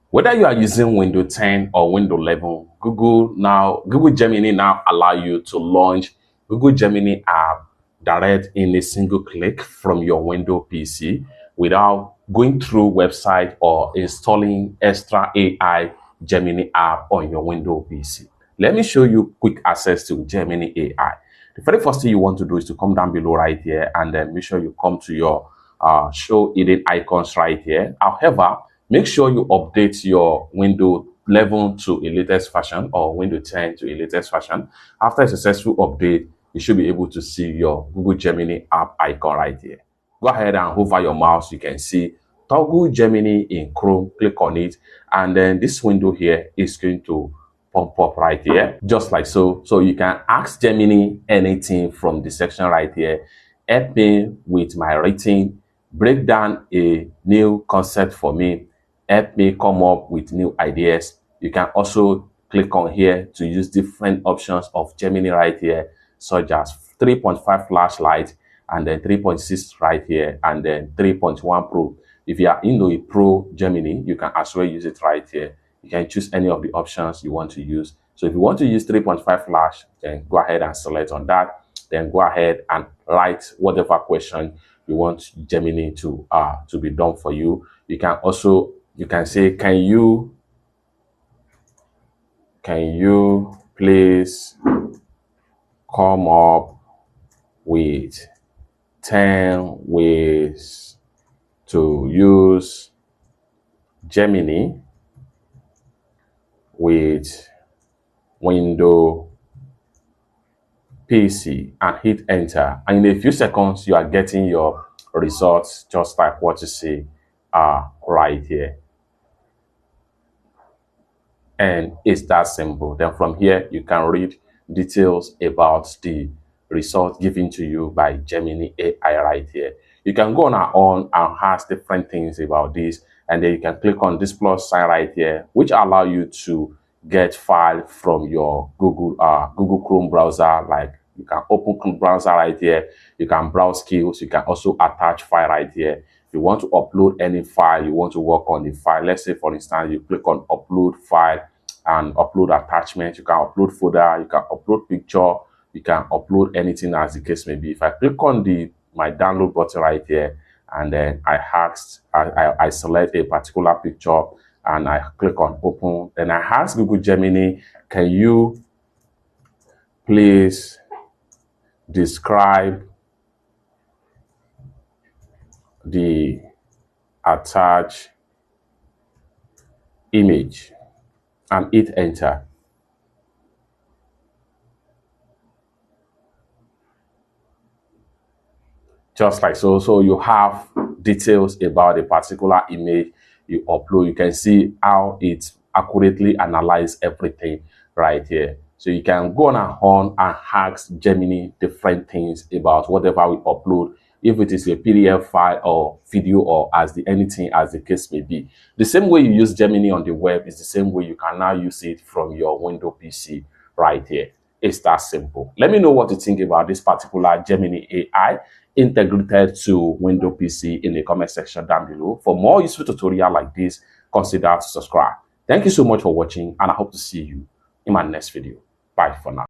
Whether you are using Windows 10 or Windows 11, Google Gemini now allow you to launch Google Gemini app direct in a single click from your Windows PC without going through website or installing extra AI Gemini app on your Windows PC. Let me show you quick access to Gemini AI. The very first thing you want to do is to come down below right here and then make sure you come to your show hidden icons right here. However, make sure you update your Windows 11 to a latest version or Windows 10 to a latest version. After a successful update, you should be able to see your Google Gemini app icon right here. Go ahead and hover your mouse. You can see toggle Gemini in Chrome. Click on it, and then this window here is going to pop up right here, just like so. So you can ask Gemini anything from the section right here. Help me with my writing, break down a new concept for me, help me come up with new ideas. You can also click on here to use different options of Gemini right here, such as 3.5 flashlight and then 3.6 right here and then 3.1 Pro. If you are into a Pro Gemini, you can as well use it right here. You can choose any of the options you want to use. So if you want to use 3.5 flash, then go ahead and select on that. Then go ahead and write whatever question you want Gemini to be done for you. You can say, can you please come up with 10 ways to use Gemini with Windows PC, and hit enter, and in a few seconds you are getting your results just like what you see right here. And it's that simple. Then from here you can read details about the results given to you by Gemini AI right here. You can go on and ask different things about this, and then you can click on this plus sign right here, which allow you to get file from your Google Chrome browser. Like you can open Chrome browser right here, you can browse skills, you can also attach file right here. If you want to upload any file, you want to work on the file, let's say for instance you click on upload file and upload attachment, you can upload folder, you can upload picture, you can upload anything as the case may be. If I click on my download button right here, and then I select a particular picture and I click on open, then I ask Google Gemini, can you please describe the attached image, and hit enter. Just like so. So you have details about a particular image you upload. You can see how it accurately analyzes everything right here. So you can go on and ask Gemini different things about whatever we upload, if it is a PDF file or video or anything as the case may be. The same way you use Gemini on the web is the same way you can now use it from your Windows PC right here. It's that simple. Let me know what you think about this particular Gemini AI integrated to Windows PC in the comment section down below. For more useful tutorial like this, consider to subscribe. Thank you so much for watching, and I hope to see you in my next video. Bye for now.